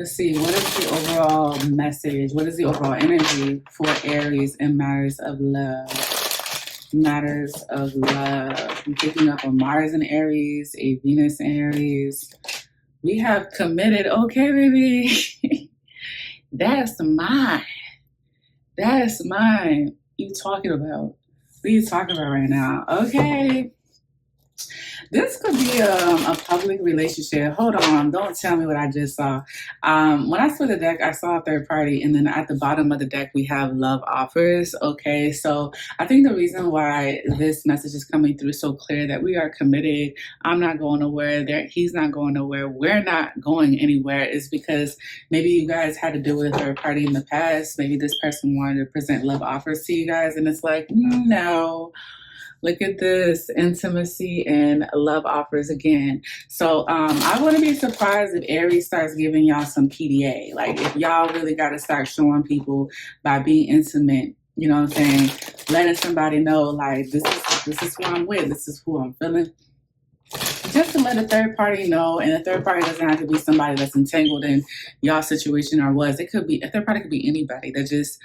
Let's see, what is the overall message? What is the overall energy for Aries in matters of love? Matters of love. I'm picking up a Mars in Aries, a Venus in Aries. We have committed. Okay, baby. That's mine. That's mine. What you talking about? What are you talking about right now? Okay. This could be a public relationship. Hold on. Don't tell me what I just saw. When I saw the deck, I saw a third party. And then at the bottom of the deck, we have love offers. Okay. So I think the reason why this message is coming through so clear that we are committed. I'm not going nowhere. He's not going nowhere. We're not going anywhere is because maybe you guys had to deal with a third party in the past. Maybe this person wanted to present love offers to you guys. And it's like, no. Look at this, intimacy and love offers again. So I wouldn't be surprised if Aries starts giving y'all some PDA. Like if y'all really got to start showing people by being intimate, you know what I'm saying? Letting somebody know like this is who I'm with, this is who I'm feeling. Just to let a third party know, and a third party doesn't have to be somebody that's entangled in y'all situation or was. It could be, a third party could be anybody that just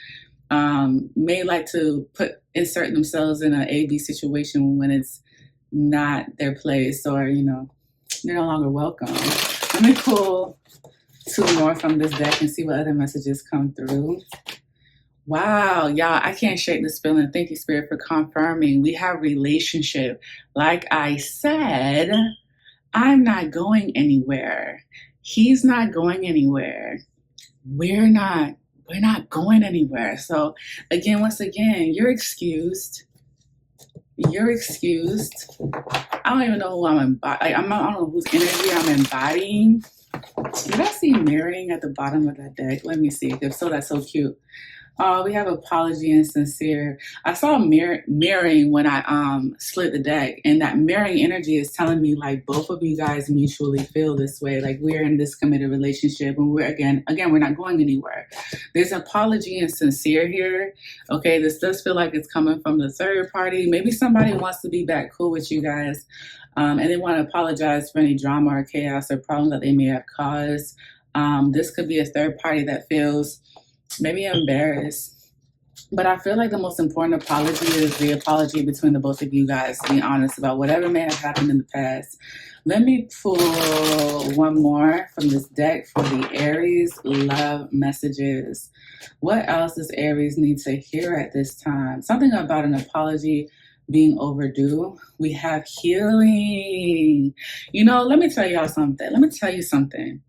may like to insert themselves in an A-B situation when it's not their place or, you know, they're no longer welcome. Let me pull two more from this deck and see what other messages come through. Wow, y'all, I can't shake this feeling. Thank you, Spirit, for confirming. We have relationship. Like I said, I'm not going anywhere. He's not going anywhere. We're not going anywhere. So again, once again, you're excused. You're excused. I don't even know who I'm embodying. I don't know whose energy I'm embodying. Did I see mirroring at the bottom of that deck? Let me see. If so, that's so cute. We have apology and sincere. I saw mirroring when I slid the deck, and that mirroring energy is telling me like both of you guys mutually feel this way. Like we're in this committed relationship, and we're again we're not going anywhere. There's apology and sincere here. Okay, this does feel like it's coming from the third party. Maybe somebody wants to be back cool with you guys, and they want to apologize for any drama or chaos or problems that they may have caused. This could be a third party that feels maybe embarrassed, but I feel like the most important apology is the apology between the both of you guys to be honest about whatever may have happened in the past. Let me pull one more from this deck for the Aries love messages. What else does Aries need to hear at this time? Something about an apology being overdue. We have healing. You know, let me tell y'all something. Let me tell you something.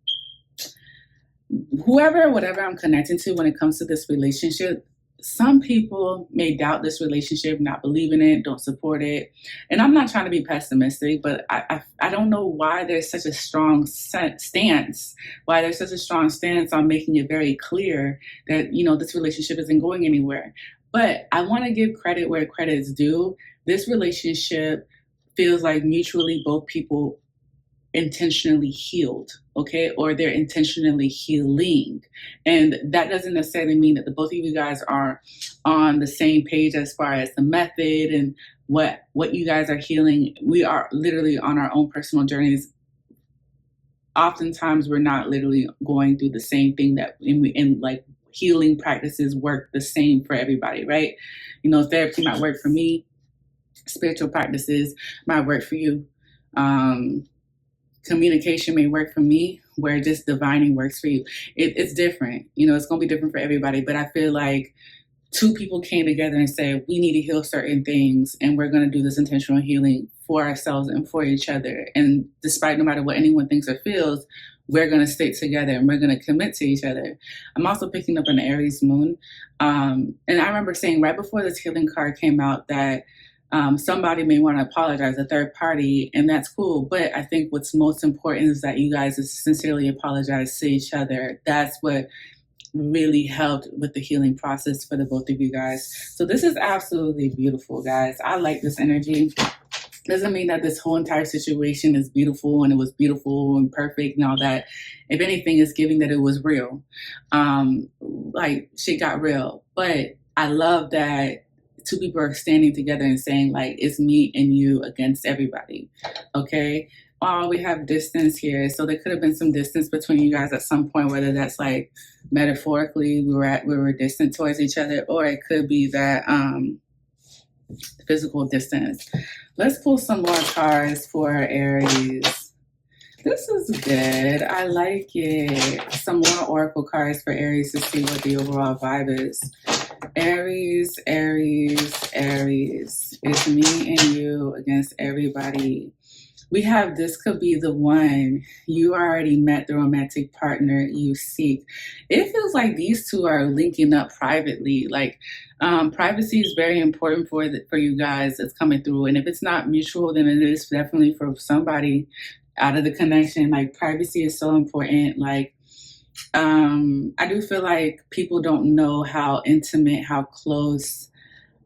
Whoever or whatever I'm connecting to when it comes to this relationship, some people may doubt this relationship, not believe in it, don't support it. And I'm not trying to be pessimistic, but I don't know why there's such a strong stance, on making it very clear that, you know, this relationship isn't going anywhere. But I want to give credit where credit is due. This relationship feels like mutually both people intentionally healed, okay, or they're intentionally healing, and that doesn't necessarily mean that the both of you guys are on the same page as far as the method and what you guys are healing. We are literally on our own personal journeys. Oftentimes we're not literally going through the same thing that in like healing practices work the same for everybody, right? You know, therapy might work for me, spiritual practices might work for you, communication may work for me, where just divining works for you. It's different. You know, it's going to be different for everybody. But I feel like two people came together and said, we need to heal certain things, and we're going to do this intentional healing for ourselves and for each other. And despite no matter what anyone thinks or feels, we're going to stick together and we're going to commit to each other. I'm also picking up an Aries moon. And I remember saying right before this healing card came out that somebody may want to apologize, a third party, and that's cool. But I think what's most important is that you guys sincerely apologize to each other. That's what really helped with the healing process for the both of you guys. So this is absolutely beautiful, guys. I like this energy. Doesn't mean that this whole entire situation is beautiful and it was beautiful and perfect and all that. If anything, it's giving that it was real. Like shit got real. But I love that two people are standing together and saying like, it's me and you against everybody. Okay. Oh, we have distance here. So there could have been some distance between you guys at some point, whether that's like metaphorically we were distant towards each other, or it could be that physical distance. Let's pull some more cards for Aries. This is good. I like it. Some more oracle cards for Aries to see what the overall vibe is. Aries, Aries, Aries. It's me and you against everybody. We have, this could be the one. You already met the romantic partner you seek. It feels like these two are linking up privately. Like privacy is very important for you guys. It's coming through. And if it's not mutual, then it is definitely for somebody out of the connection. Like privacy is so important. Like I do feel like people don't know how intimate, how close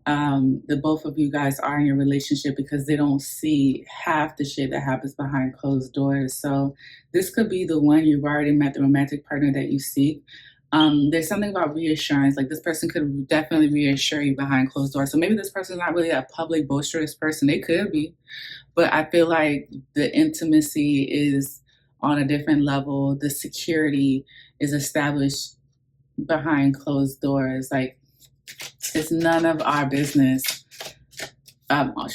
the both of you guys are in your relationship, because they don't see half the shit that happens behind closed doors. So this could be the one. You've already met the romantic partner that you seek. There's something about reassurance. Like this person could definitely reassure you behind closed doors. So maybe this person's not really a public boisterous person. They could be, but I feel like the intimacy is on a different level. The security is established behind closed doors. Like it's none of our business.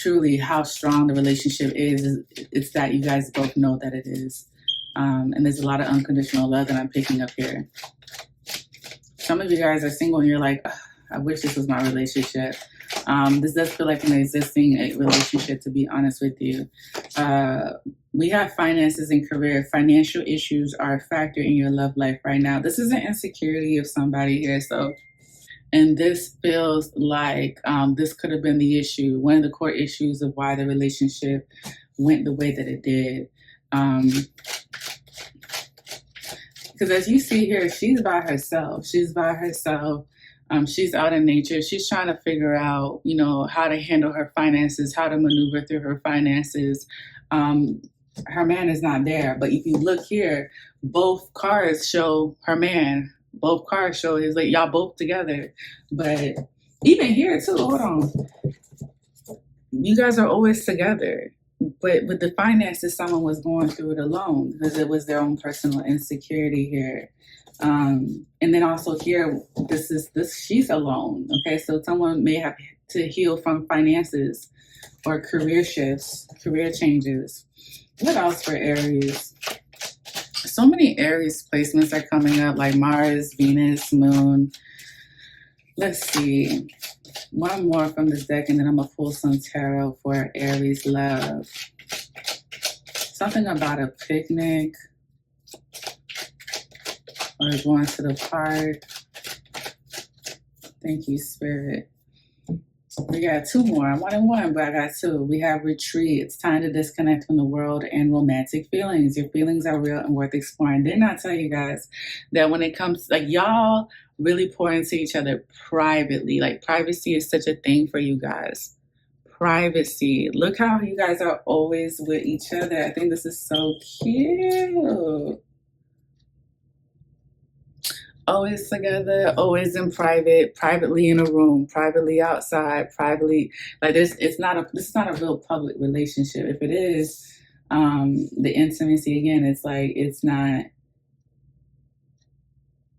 Truly, how strong the relationship is. It's that you guys both know that it is. And there's a lot of unconditional love that I'm picking up here. Some of you guys are single and you're like, I wish this was my relationship. This does feel like an existing relationship, to be honest with you. We have finances and career. Financial issues are a factor in your love life right now. This is an insecurity of somebody here. And this feels like this could have been the issue, one of the core issues of why the relationship went the way that it did. Because as you see here, she's by herself. She's by herself. She's out in nature. She's trying to figure out, how to handle her finances, how to maneuver through her finances. Her man is not there. But if you look here, both cards show her man. Both cards show is like y'all both together. But even here too, hold on. You guys are always together. But with the finances, someone was going through it alone because it was their own personal insecurity here. And then also here, she's alone. Okay, so someone may have to heal from finances or career shifts, career changes. What else for Aries? So many Aries placements are coming up, like Mars, Venus, Moon. Let's see. One more from this deck, and then I'm going to pull some tarot for Aries love. Something about a picnic or going to the park. Thank you, Spirit. We got two more. I'm 1 and 1, but I got two. We have retreat. It's time to disconnect from the world and romantic feelings. Your feelings are real and worth exploring. Didn't I tell you guys that when it comes, like y'all really pour into each other privately. Like privacy is such a thing for you guys. Privacy. Look how you guys are always with each other. I think this is so cute. Always together, always in private, privately in a room, privately outside, privately. Like this is not a real public relationship. If it is, the intimacy again, it's not.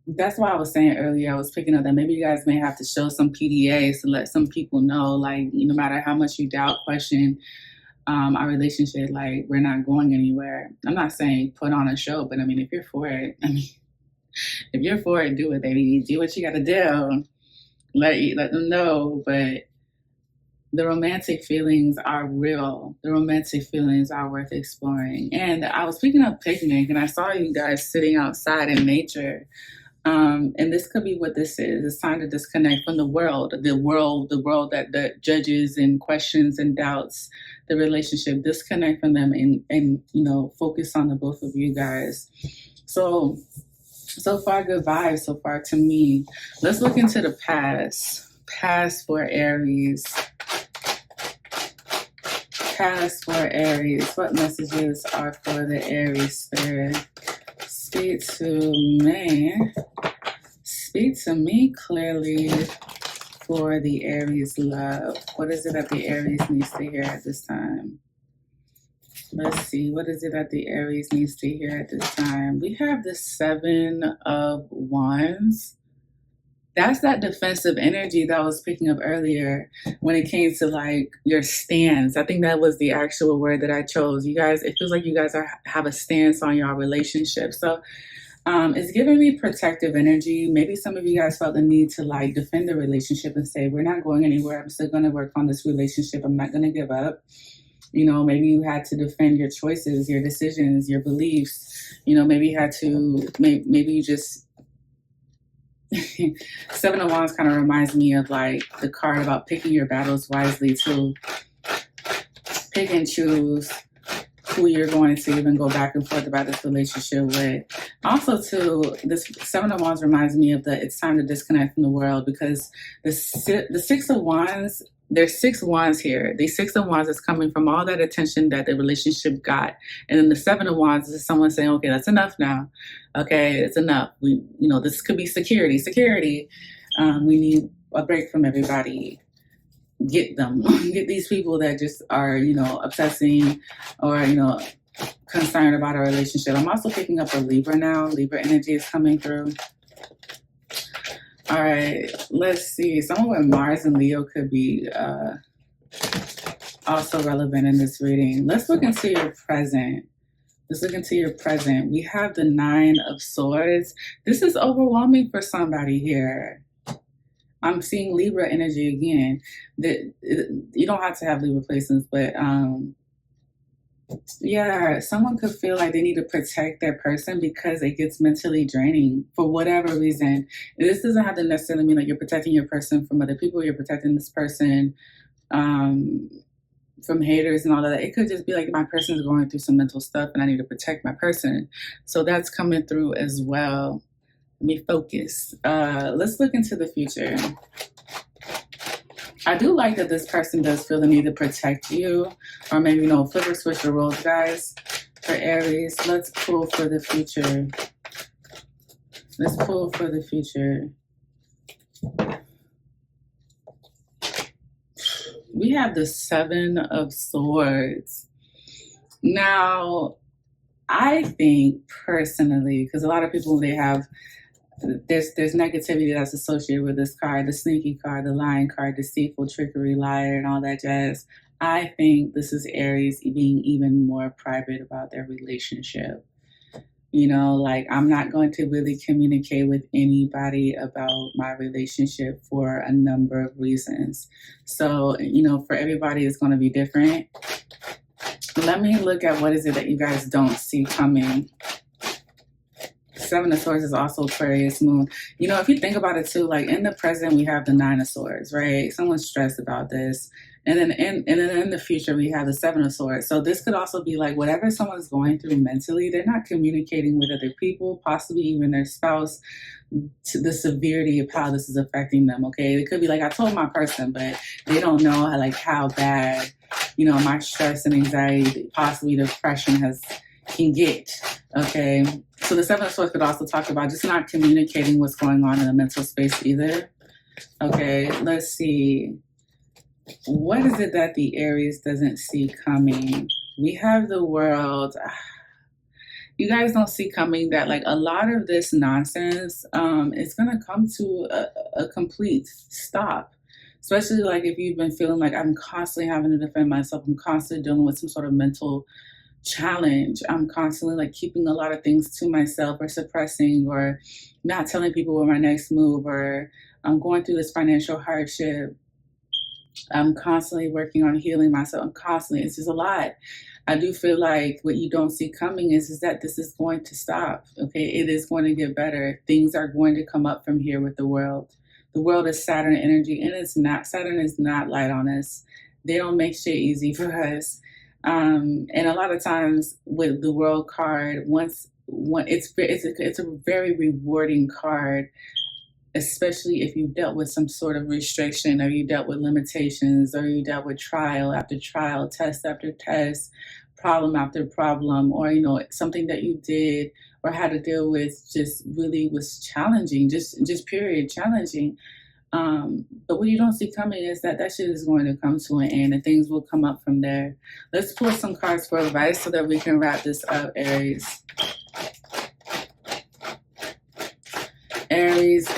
That's why I was saying earlier, I was picking up that maybe you guys may have to show some PDAs to let some people know, like, no matter how much you doubt, question our relationship, like we're not going anywhere. I'm not saying put on a show, but I mean, if you're for it, if you're for it, do it, baby. Do what you gotta do. Let them know. But the romantic feelings are real. The romantic feelings are worth exploring. And I was picking up picnic, and I saw you guys sitting outside in nature. And this could be what this is. It's time to disconnect from the world that judges and questions and doubts the relationship. Disconnect from them and focus on the both of you guys. So far, good vibes so far to me. Let's look into the past. Past for Aries. Past for Aries. What messages are for the Aries spirit? Speak to me. Speak to me clearly for the Aries love. What is it that the Aries needs to hear at this time? Let's see, what is it that the Aries needs to hear at this time? We have the Seven of Wands. That's that defensive energy that I was picking up earlier when it came to like your stance. I think that was the actual word that I chose. You guys, it feels like you guys have a stance on your relationship. So it's giving me protective energy. Maybe some of you guys felt the need to like defend the relationship and say, we're not going anywhere. I'm still going to work on this relationship. I'm not going to give up. You know, maybe you had to defend your choices, your decisions, your beliefs. You know, maybe you had to, maybe you just, Seven of Wands kind of reminds me of like the card about picking your battles wisely, to pick and choose who you're going to even go back and forth about this relationship with. Also, too, this Seven of Wands reminds me of it's time to disconnect from the world, because the Six of Wands, there's 6 wands here. The 6 of Wands is coming from all that attention that the relationship got. And then the 7 of Wands is someone saying, okay, that's enough now. Okay, it's enough. This could be security. We need a break from everybody. Get these people that just are, obsessing or, concerned about a relationship. I'm also picking up a Libra now. Libra energy is coming through. All right, let's see. Someone with Mars and Leo could be also relevant in this reading. Let's look into your present. We have the 9 of Swords. This is overwhelming for somebody here. I'm seeing Libra energy again. You don't have to have Libra placements, but yeah, someone could feel like they need to protect their person because it gets mentally draining for whatever reason. This doesn't have to necessarily mean like you're protecting your person from other people. You're protecting this person from haters and all of that. It could just be like my person is going through some mental stuff and I need to protect my person. So that's coming through as well. Let me focus. Let's look into the future. I do like that this person does feel the need to protect you, or maybe, flip or switch the roles, guys. For Aries, let's pull for the future. We have the 7 of Swords. Now, I think personally, because a lot of people, there's negativity that's associated with this card, the sneaky card, the lying card, deceitful, trickery, liar, and all that jazz. I think this is Aries being even more private about their relationship. I'm not going to really communicate with anybody about my relationship for a number of reasons. So, for everybody, it's going to be different. Let me look at what is it that you guys don't see coming. 7 of Swords is also Aquarius moon. If you think about it too, like in the present, we have the 9 of Swords, right? Someone's stressed about this. And then in the future, we have the 7 of Swords. So this could also be like whatever someone's going through mentally, they're not communicating with other people, possibly even their spouse, to the severity of how this is affecting them, okay? It could be like, I told my person, but they don't know how bad, my stress and anxiety, possibly depression can get, okay? So the 7 of Swords could also talk about just not communicating what's going on in the mental space either. Okay, let's see. What is it that the Aries doesn't see coming? We have the World. You guys don't see coming that like a lot of this nonsense is going to come to a complete stop. Especially like if you've been feeling like I'm constantly having to defend myself, I'm constantly dealing with some sort of mental challenge. I'm constantly like keeping a lot of things to myself or suppressing or not telling people what my next move, or I'm going through this financial hardship. I'm constantly working on healing myself. It's just a lot. I do feel like what you don't see coming is that this is going to stop. Okay, it is going to get better. Things are going to come up from here with the World. The World is Saturn energy, and Saturn is not light on us. They don't make shit easy for us. And a lot of times with the World card, it's a very rewarding card, especially if you dealt with some sort of restriction, or you dealt with limitations, or you dealt with trial after trial, test after test, problem after problem, or something that you did or had to deal with just really was challenging, just period challenging. But what you don't see coming is that that shit is going to come to an end and things will come up from there. Let's pull some cards for advice so that we can wrap this up, Aries. Aries,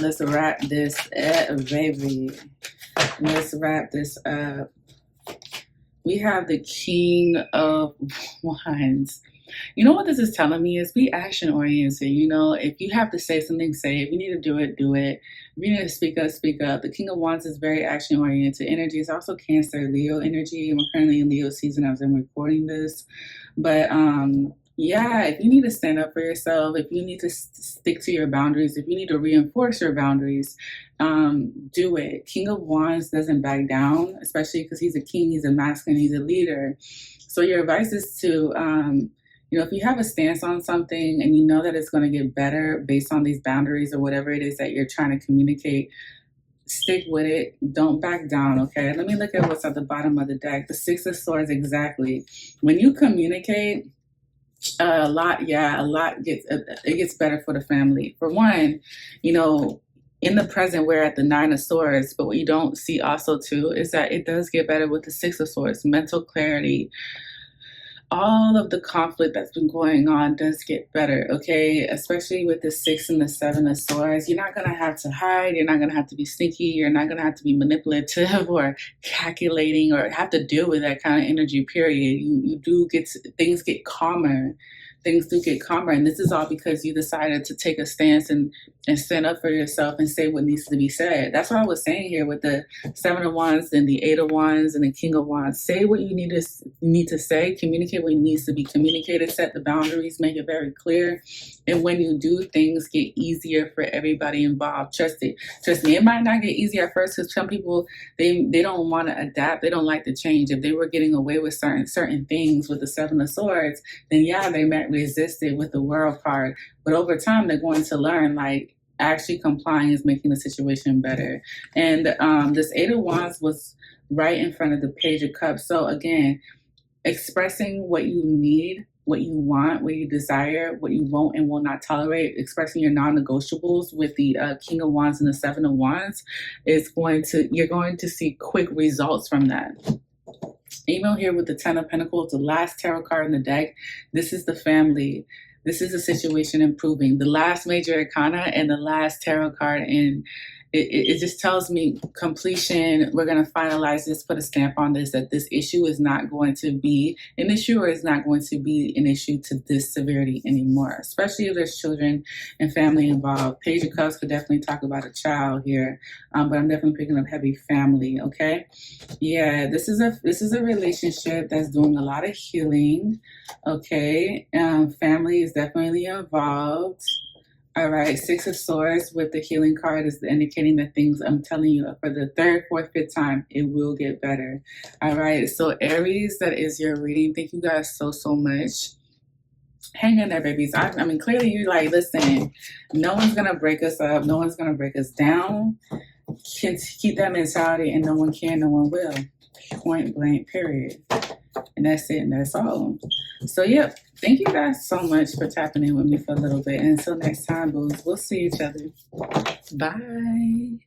let's wrap this up, baby. Let's wrap this up. We have the King of Wands. You know what this is telling me is be action oriented. You know, if you have to say something, say it. If you need to do it, do it. If you need to speak up, speak up. The King of Wands is very action oriented energy. It's also Cancer, Leo energy. And we're currently in Leo season as I'm recording this. But yeah, if you need to stand up for yourself, if you need to stick to your boundaries, if you need to reinforce your boundaries, do it. King of Wands doesn't back down, especially because he's a king, he's a masculine, he's a leader. So your advice is to, you know, if you have a stance on something and you know that it's going to get better based on these boundaries or whatever it is that you're trying to communicate, stick with it. Don't back down, okay? Let me look at what's at the bottom of the deck. The Six of Swords, exactly. When you communicate, a lot gets better for the family. For one, you know, in the present we're at the Nine of Swords, but what you don't see also too is that it does get better with the Six of Swords. Mental clarity, all of the conflict that's been going on does get better, okay? Especially with the Six and the Seven of Swords. You're not gonna have to hide, you're not gonna have to be sneaky, you're not gonna have to be manipulative or calculating or have to deal with that kind of energy, period. You do get things get calmer. Things do get calmer, and this is all because you decided to take a stance and stand up for yourself and say what needs to be said. That's what I was saying here with the Seven of Wands and the Eight of Wands and the King of Wands. Say what you need to say, communicate what needs to be communicated, set the boundaries, make it very clear. And when you do, things get easier for everybody involved. Trust it. Trust me, it might not get easier at first because some people, they don't want to adapt. They don't like to change. If they were getting away with certain things with the Seven of Swords, then yeah, they might resist it with the World card. But over time, they're going to learn, like, actually complying is making the situation better. And this Eight of Wands was right in front of the Page of Cups. So again, expressing what you need, what you want, what you desire, what you won't and will not tolerate, expressing your non-negotiables with the King of Wands and the Seven of Wands you're going to see quick results from that. Email here with the Ten of Pentacles, the last tarot card in the deck. This is the family. This is a situation improving. The last major arcana and the last tarot card, and it just tells me completion. We're going to finalize this, put a stamp on this, that this issue is not going to be an issue or is not going to be an issue to this severity anymore, especially if there's children and family involved. Page of Cups could definitely talk about a child here, but I'm definitely picking up heavy family, okay? Yeah, this is a relationship that's doing a lot of healing, okay? Family is definitely involved. All right, Six of Swords with the healing card is indicating that things, I'm telling you, for the third, fourth, fifth time, it will get better. All right, so Aries, that is your reading. Thank you guys so much. Hang in there, babies. I mean, clearly you're like, listen, no one's going to break us up. No one's going to break us down. Keep that mentality, and no one can, no one will. Point blank, period. And that's it, and that's all. So, yep. Thank you guys so much for tapping in with me for a little bit. And until next time, boos, we'll see each other. Bye.